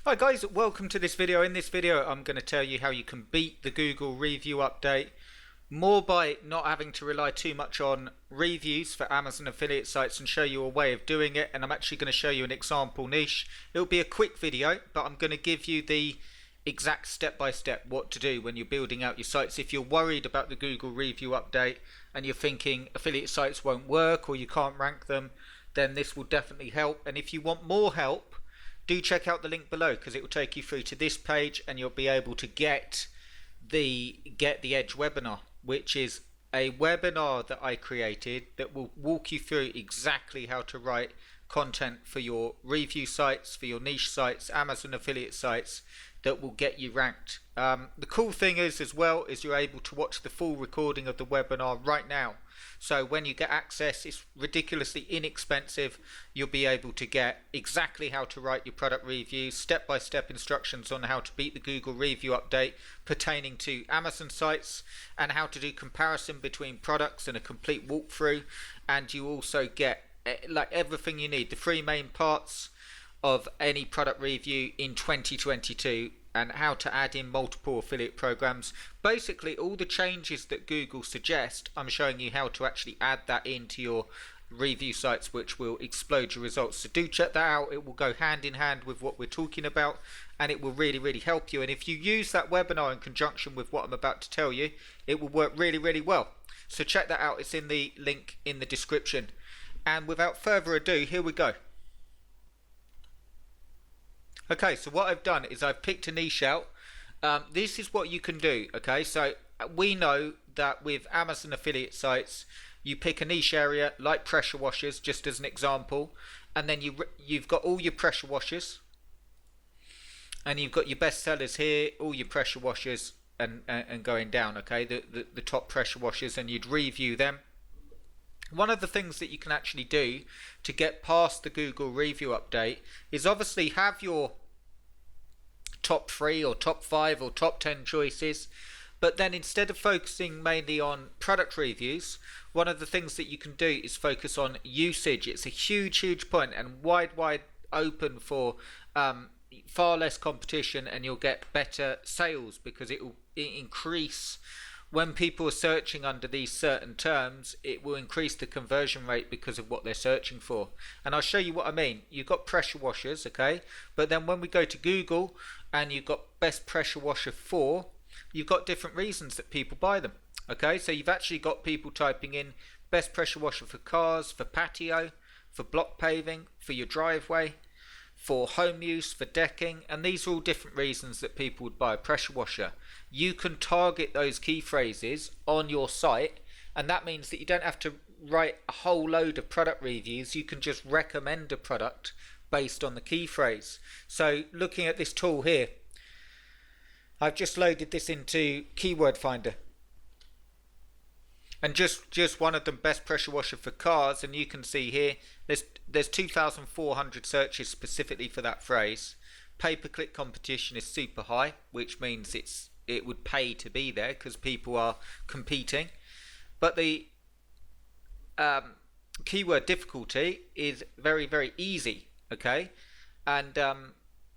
Hi guys, welcome to this video. In this video I'm going to tell you how you can beat the Google review update more by not having to rely too much on reviews for Amazon affiliate sites and show you a way of doing it. And I'm actually going to show you an example niche. It'll be a quick video, but I'm going to give you the exact step-by-step what to do when you're building out your sites. If you're worried about the Google review update and you're thinking affiliate sites won't work or you can't rank them, then this will definitely help. And if you want more help, do check out the link below, because it will take you through to this page and you'll be able to get the Edge webinar, which is a webinar that I created that will walk you through exactly how to write content for your review sites, for your niche sites, Amazon affiliate sites, that will get you ranked. The cool thing is as well is you're able to watch the full recording of the webinar right now. So when you get access, it's ridiculously inexpensive. You'll be able to get exactly how to write your product reviews, step-by-step instructions on how to beat the Google review update pertaining to Amazon sites, and how to do comparison between products and a complete walkthrough. And you also get like everything you need, the three main parts of any product review in 2022, and how to add in multiple affiliate programs. Basically all the changes that Google suggest, I'm showing you how to actually add that into your review sites, which will explode your results. So do check that out. It will go hand in hand with what we're talking about, and it will really help you. And if you use that webinar in conjunction with what I'm about to tell you, it will work really well. So check that out. It's in the link in the description. And without further ado, here we go. Okay, so what I've done is I've picked a niche out. This is what you can do. Okay, so we know that with Amazon affiliate sites, you pick a niche area like pressure washers, just as an example, and then you've got all your pressure washers, and you've got your best sellers here, all your pressure washers, and going down. Okay, the top pressure washers, and you'd review them. One of the things that you can actually do to get past the Google review update is obviously have your top 3 or top 5 or top 10 choices, but then instead of focusing mainly on product reviews, one of the things that you can do is focus on usage. It's a huge point and wide open for far less competition, and you'll get better sales because it will increase. When people are searching under these certain terms, it will increase the conversion rate because of what they're searching for. And I'll show you what I mean. You've got pressure washers, okay? But then when we go to Google and you've got best pressure washer for, you've got different reasons that people buy them, okay? So you've actually got people typing in best pressure washer for cars, for patio, for block paving, for your driveway, for home use, for decking, and these are all different reasons that people would buy a pressure washer. You can target those key phrases on your site, and that means that you don't have to write a whole load of product reviews. You can just recommend a product based on the key phrase. So looking at this tool here, I've just loaded this into Keyword Finder, and just one of them, best pressure washer for cars, and you can see here there's 2,400 searches specifically for that phrase. Pay-per-click competition is super high, which means it would pay to be there because people are competing. But the keyword difficulty is very easy, okay, and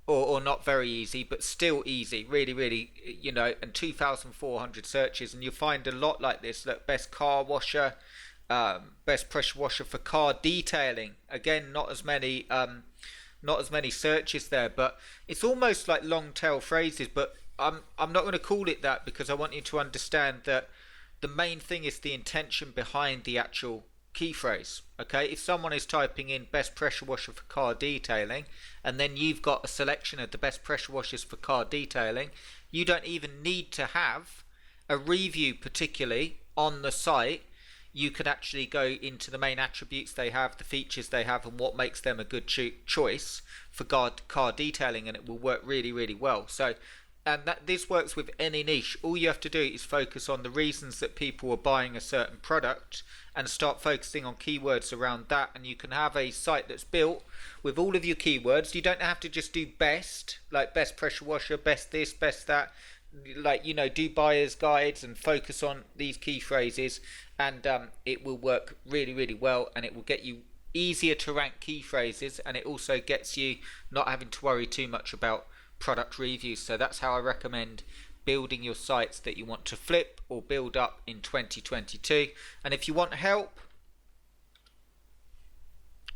or not very easy, but still easy, really, you know, and 2,400 searches, and you find a lot like this. Look, best car washer, best pressure washer for car detailing. Again, not as many searches there, but it's almost like long tail phrases. But I'm not going to call it that, because I want you to understand that the main thing is the intention behind the actual key phrase. Okay, if someone is typing in best pressure washer for car detailing, and then you've got a selection of the best pressure washers for car detailing, you don't even need to have a review particularly on the site. You can actually go into the main attributes they have, the features they have, and what makes them a good choice for car detailing, and it will work really well. So, and this works with any niche. All you have to do is focus on the reasons that people are buying a certain product and start focusing on keywords around that, and you can have a site that's built with all of your keywords. You don't have to just do best, like best pressure washer, best this, best that, like, you know, do buyer's guides and focus on these key phrases, and it will work really well, and it will get you easier to rank key phrases, and it also gets you not having to worry too much about product reviews. So that's how I recommend building your sites that you want to flip or build up in 2022. And if you want help,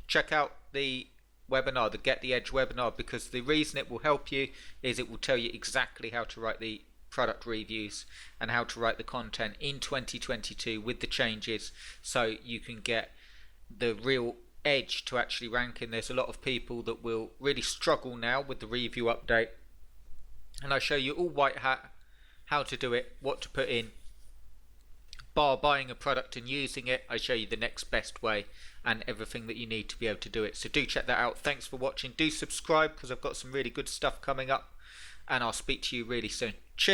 check out the webinar, the Get the Edge webinar, because the reason it will help you is it will tell you exactly how to write the product reviews and how to write the content in 2022 with the changes, so you can get the real edge to actually ranking. There's a lot of people that will really struggle now with the review update, and I show you all white hat how to do it, what to put in, bar buying a product and using it. I show you the next best way and everything that you need to be able to do it. So do check that out. Thanks for watching. Do subscribe because I've got some really good stuff coming up, and I'll speak to you really soon. Cheers.